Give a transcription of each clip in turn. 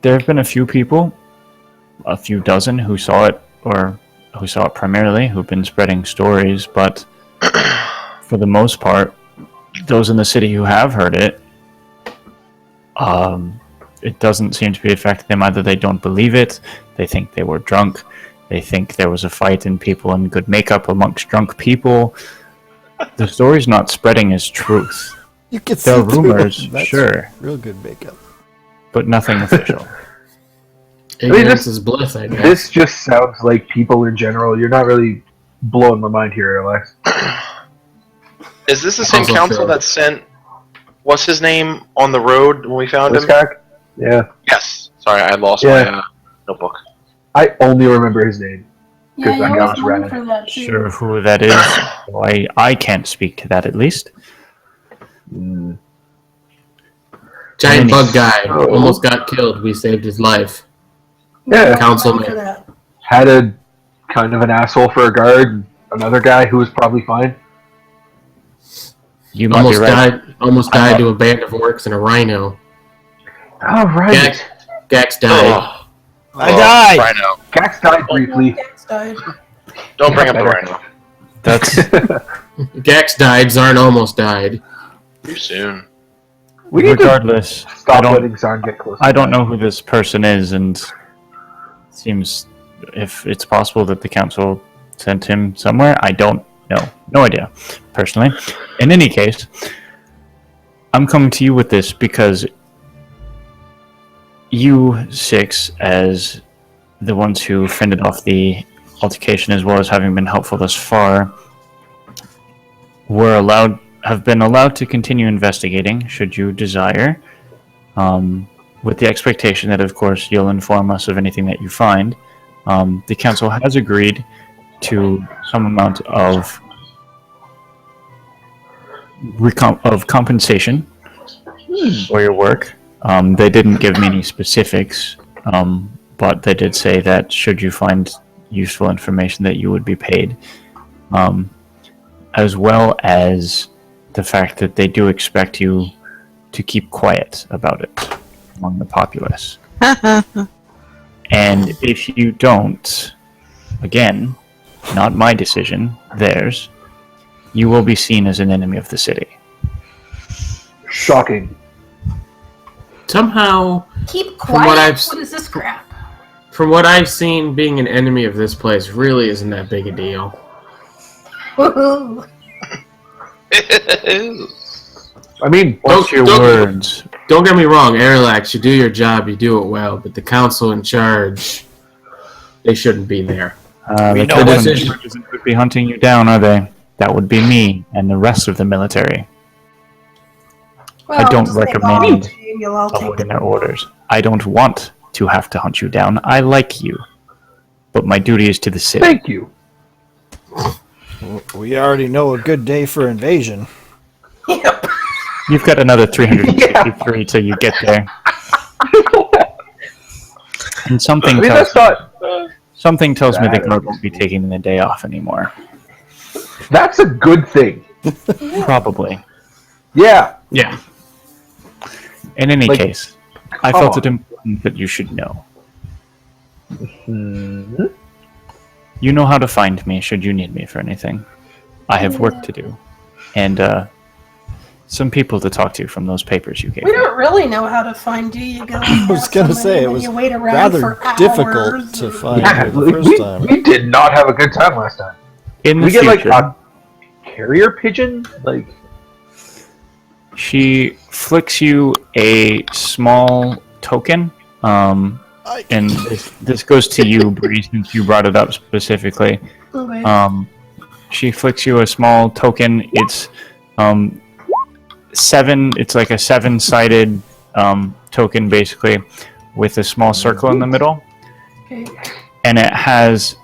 There have been a few people, a few dozen, who saw it, or who saw it primarily, who've been spreading stories, but for the most part, those in the city who have heard it, it doesn't seem to be affecting them. Either they don't believe it, they think they were drunk, they think there was a fight and people in good makeup amongst drunk people. The story's not spreading as truth. You can There are see rumors, That's sure, real good makeup. but nothing official. Ignorance is bliss, I guess. This just sounds like people in general. You're not really blowing my mind here, Alex. Is this the same Also council true. that sent what's his name on the road when we found This him? guy? Yeah. Yes. Sorry, I lost Yeah. my notebook. I only remember his name. Yeah, That you guy was was known rad. for that too. Sure who that is. So I can't speak to that, at least. Giant bug guy Oh. almost got killed. We saved his life. Yeah. You was Councilman. known for that. Had a kind of an asshole for a guard. And another guy who was probably fine. You might be right. Almost died to a band of orcs and a rhino. Oh, right. Gax died. Oh, I died! Rhino. Gax died briefly. Gax died. Don't bring up the Better. Rhino. That's Gax died. Zarn almost died. Too soon. We need regardless. to stop I don't- letting Zarn get close. I don't know who this person is, and it seems if it's possible that the council sent him somewhere. I don't know. No idea, personally. In any case, I'm coming to you with this because you six, as the ones who fended off the altercation as well as having been helpful thus far, have been allowed to continue investigating should you desire, with the expectation that, of course, you'll inform us of anything that you find. The council has agreed to some amount of compensation for your work. They didn't give me any specifics, but they did say that should you find useful information that you would be paid, as well as the fact that they do expect you to keep quiet about it among the populace. And if you don't, again, not my decision, theirs, you will be seen as an enemy of the city. Shocking. Somehow, Keep From what quiet. I've What is this crap? from what I've seen, being an enemy of this place really isn't that big a deal. Woohoo! I mean, What's your don't- words? Don't get me wrong, Airlax, you do your job, you do it well, but the council in charge, they shouldn't be there. The know council this is- would be hunting you down, are they? That would be me and the rest of the military. Well, don't just take recommend all and you'll all take Following the their orders. I don't want to have to hunt you down. I like you. But my duty is to the city. thank you. We already know a good day for invasion. Yep. You've got another 363 till you get there. And something I mean, tells that's me, not. something tells me the That guard is- won't be taking the day off anymore. That's a good thing. Probably. Yeah. Yeah. In any Like, case, I come felt on. it important that you should know. Mhm. You know how to find me should you need me for anything. I have work to do. And some people to talk to from those papers you gave We me. don't really know how to find you. You go. I was gonna say, it was you wait around rather for difficult hours to and- find Yeah, her the we, first we, time. we did not have a good time last time. In the We get future, like a carrier pigeon, like she flicks you a small token. And this goes to you, Bree, since you brought it up specifically. Okay. She flicks you a small token. It's seven. It's like a seven-sided token, basically, with a small circle in the middle, Okay. and it has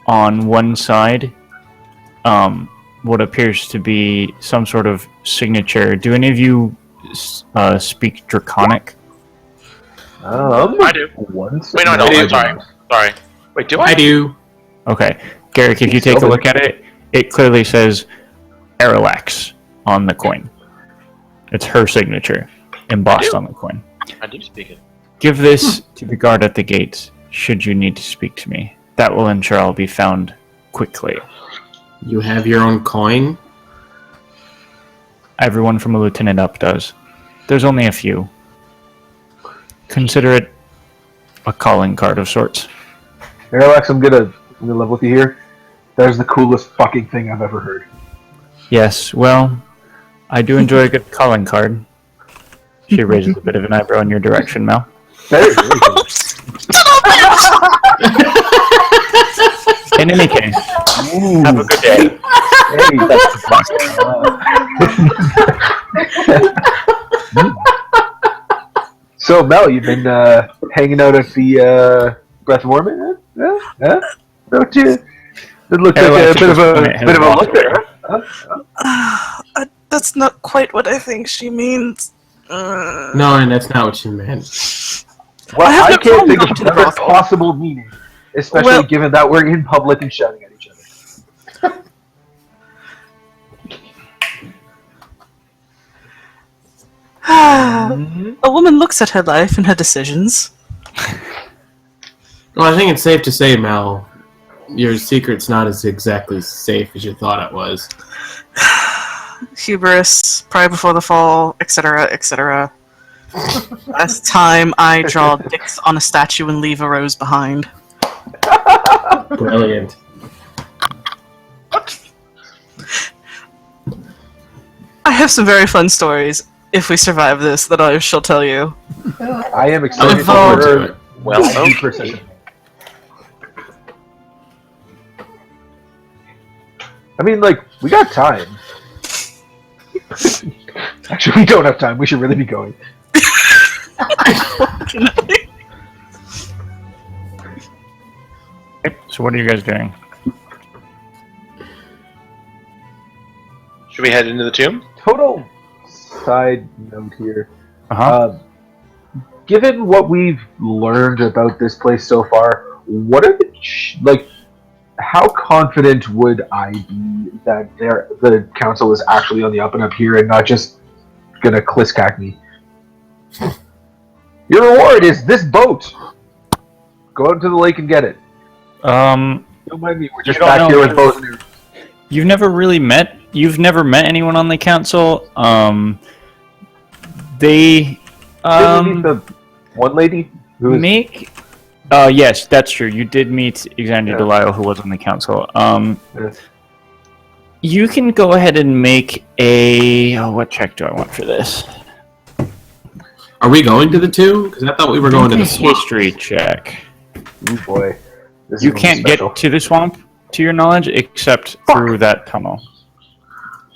on one side what appears to be some sort of signature. Do any of you speak Draconic? I do. once. Wait, no, I no, do. sorry. Wait, do I? I do. Okay, Garrick, if you take a look at it, it clearly says Arilax on the coin. It's her signature embossed on the coin. I do speak it. Give this to the guard at the gate, should you need to speak to me. That will ensure I'll be found quickly. You have your own coin? Everyone from a lieutenant up does. There's only a few. Consider it a calling card of sorts. Parallax, I'm gonna level with you here. That is the coolest fucking thing I've ever heard. Yes, well, I do enjoy a good calling card. She raises a bit of an eyebrow in your direction, Mel. Very cool. In any case, have a good day. Hey, so, Mel, you've been hanging out at the Breath of Mormon? Yeah? Don't you? It looked like a bit of a look there. Huh? That's not quite what I think she means. No, and that's not what she meant. Well, I have I no can't problem think going of to the another brothel. possible meaning, especially Well- given that we're in public and shouting at each other. A woman looks at her life and her decisions. Well, I think it's safe to say, Mel, your secret's not as exactly safe as you thought it was. Hubris, pride before the fall, etc., etc. Last time I draw dicks on a statue and leave a rose behind. Brilliant. I have some very fun stories, if we survive this, that I shall tell you. I am I excited look forward to for it. Well, okay. 90%. I mean, like, we got time. Actually, we don't have time. We should really be going. Okay, so what are you guys doing? Should we head into the tomb? Total side note here. Uh-huh. Given what we've learned about this place so far, what are the how confident would I be that the council is actually on the up and up here and not just gonna cliscack me? Your reward is this boat. Go out into the lake and get it. Don't mind me. We're just don't back know here what- with bows and arrows. You've never met anyone on the council. They Did we meet the one lady who is make. Yes, that's true. You did meet Alexander Yeah. Delisle, who was on the council. Yeah. You can go ahead and make a. Oh, what check do I want for this? Are we going to the tomb? Because I thought we were going to the swamp. history check. Ooh, boy. This is You gonna be can't special. get to the swamp, to your knowledge, except through that tunnel,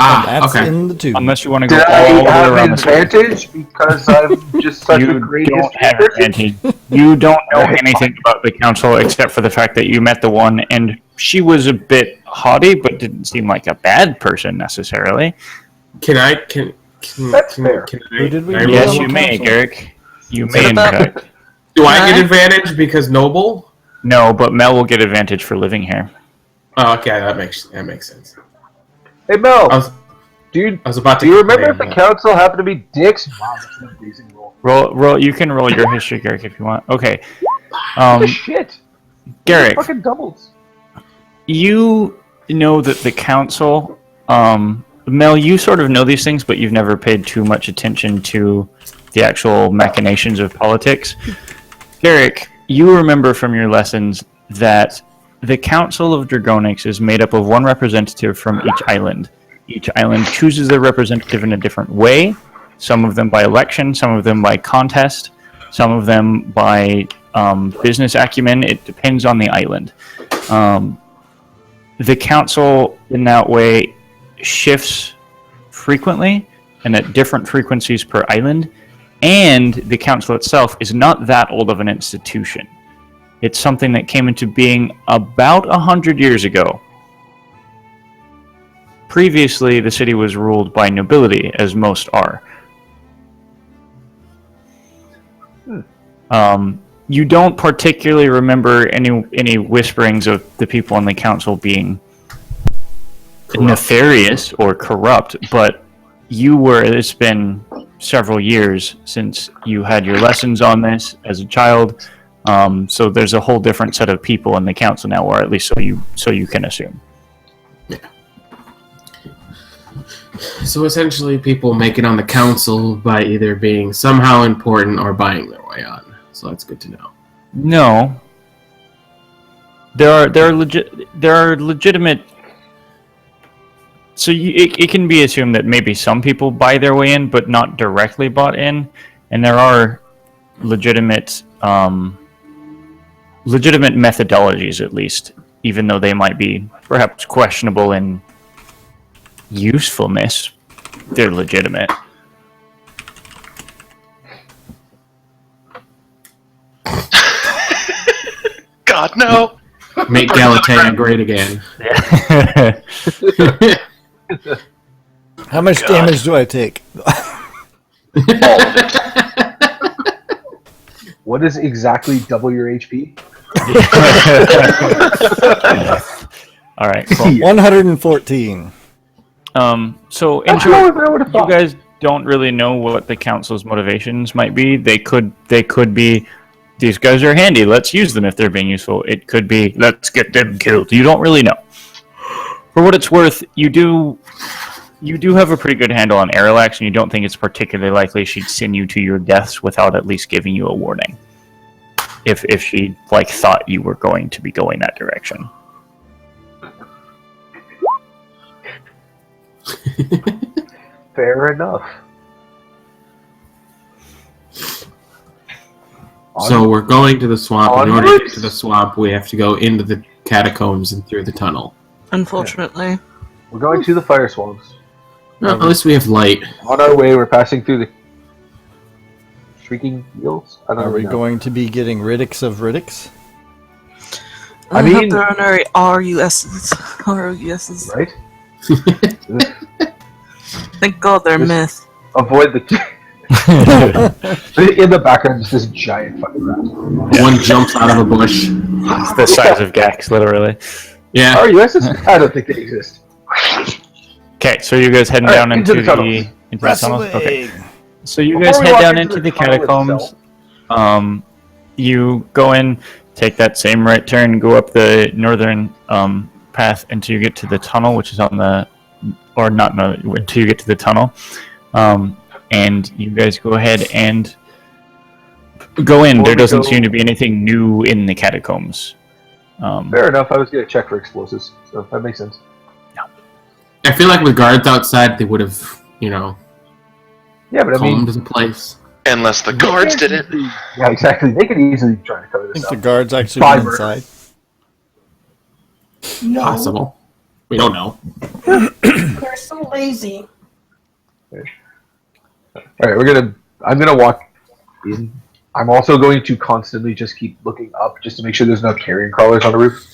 Ah, That's okay. in the tomb. unless you want to go Did all I the way have around an the swamp. advantage because I'm just such a You great don't history have person? advantage. You don't know Okay, anything about the council except for the fact that you met the one, and she was a bit haughty, but didn't seem like a bad person necessarily. Can I? That's fair. Can Who did we I meet? Yes, on you the may, council? Garrick. You Is may, it in about- fact. Do I get Can I? advantage because noble? No, but Mel will get advantage for living here. Oh, okay, that makes sense. Hey Mel, I was dude, about to. do you remember if complain, the but- council happened to be dicks? Wow, that's an amazing roll. Roll. You can roll your history, Garrick, if you want. Okay. Holy shit! Garrick, Fucking doubles. you know that the council. Mel, you sort of know these things, but you've never paid too much attention to the actual machinations of politics. Garrick, you remember from your lessons that the Council of Dragonics is made up of one representative from each island. Each island chooses their representative in a different way, some of them by election, some of them by contest, some of them by business acumen. It depends on the island. The council, in that way, shifts frequently and at different frequencies per island, and the council itself is not that old of an institution. It's something that came into being about 100 years ago. Previously, the city was ruled by nobility, as most are. You don't particularly remember any whisperings of the people on the council being nefarious or corrupt, but it's been several years since you had your lessons on this as a child. So there's a whole different set of people in the council now, or at least so you can assume. So essentially, people make it on the council by either being somehow important or buying their way on. So that's good to know. No, there are legitimate. So it can be assumed that maybe some people buy their way in, but not directly bought in, and there are legitimate methodologies, at least, even though they might be perhaps questionable in usefulness. They're legitimate. God, no. Make Galitaia great again. How much damage do I take? What is exactly double your HP? All right. Cool. 114. So in I short, would have you thought. guys don't really know what the council's motivations might be. They could be, these guys are handy, let's use them if they're being useful. It could be, let's get them killed. You don't really know. For what it's worth, you do have a pretty good handle on Arilax, and you don't think it's particularly likely she'd send you to your deaths without at least giving you a warning. If she thought you were going to be going that direction. Fair enough. So we're going to the swamp. In order to get to the swamp, we have to go into the catacombs and through the tunnel. Unfortunately. We're going to the fire swamps. Well, at least we have light. On our way, we're passing through the shrieking eels. I don't Are we know. going to be getting Riddicks of Riddicks? I I mean- mean, there are no RUSs. Right? Thank God they're Just- myth. Avoid the. In the background, just this giant fucking rat. One jumps out of a bush. It's the size of Gax, literally. Yeah. RUSs? I don't think they exist. Okay, so you guys heading All right, down into into the tunnels. the tunnels? Okay. So you Before guys we head walk down into into the the tunnel catacombs. itself- You go in, take that same right turn, go up the northern path until you get to the tunnel, which is on the, or not no, until you get to the tunnel, and you guys go ahead and go in. Before There we doesn't go- seem to be anything new in the catacombs. Fair enough. I was going to check for explosives, so that makes sense. I feel like with guards outside, they would have, Yeah, but I mean, combed the place. Unless the guards did it. yeah, exactly. They could easily try to cover I this think the up. guards actually been Fiber. inside. No, Possible. We don't know. they're so lazy. All right, I'm gonna walk in. I'm also going to constantly just keep looking up, just to make sure there's no carrion crawlers on the roof.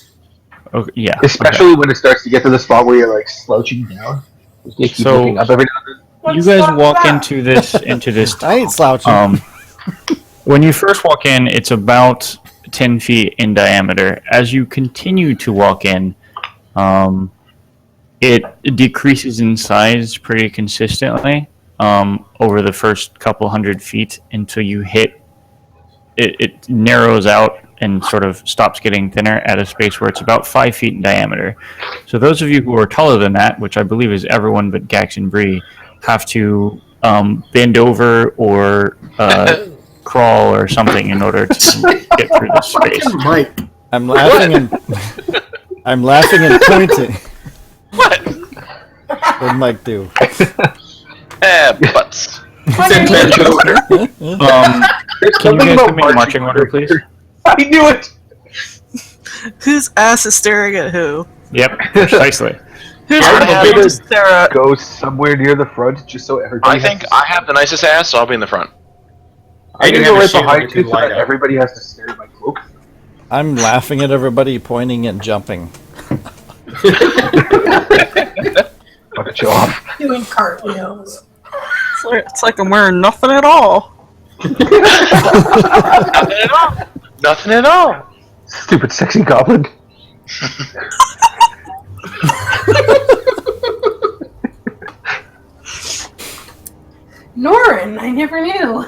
Okay, yeah. Especially when it starts to get to the spot where you're slouching down. Just keep So- looking up every now and then. You What's guys up walk that? into this I ain't slouching. When you first walk in, it's about 10 feet in diameter. As you continue to walk in, it decreases in size pretty consistently over the first couple hundred feet until you hit it narrows out and sort of stops getting thinner at a space where it's about 5 feet in diameter. So those of you who are taller than that, which I believe is everyone but Gax and Bree, have to bend over or crawl or something in order to get through this space. Fucking Mike. I'm laughing and I'm laughing and pointing. What? What'd Mike do? Butts. Said bend over. Can you guys give me a marching order, please? I knew it! Whose ass is staring at who? Yep, precisely. Who's I'm ass gonna is staring at? Go somewhere near the front, just so everybody. I think I have the nicest ass, so I'll be in the front. I'm You gonna have go a right shield behind that you, can so light that up. everybody has to stare at my cloak. I'm laughing at everybody, pointing and jumping. Fucking show off. Doing cartwheels. It's like I'm wearing nothing at all. Nothing at all. Nothing at all. Stupid sexy goblin. Norin, I never knew.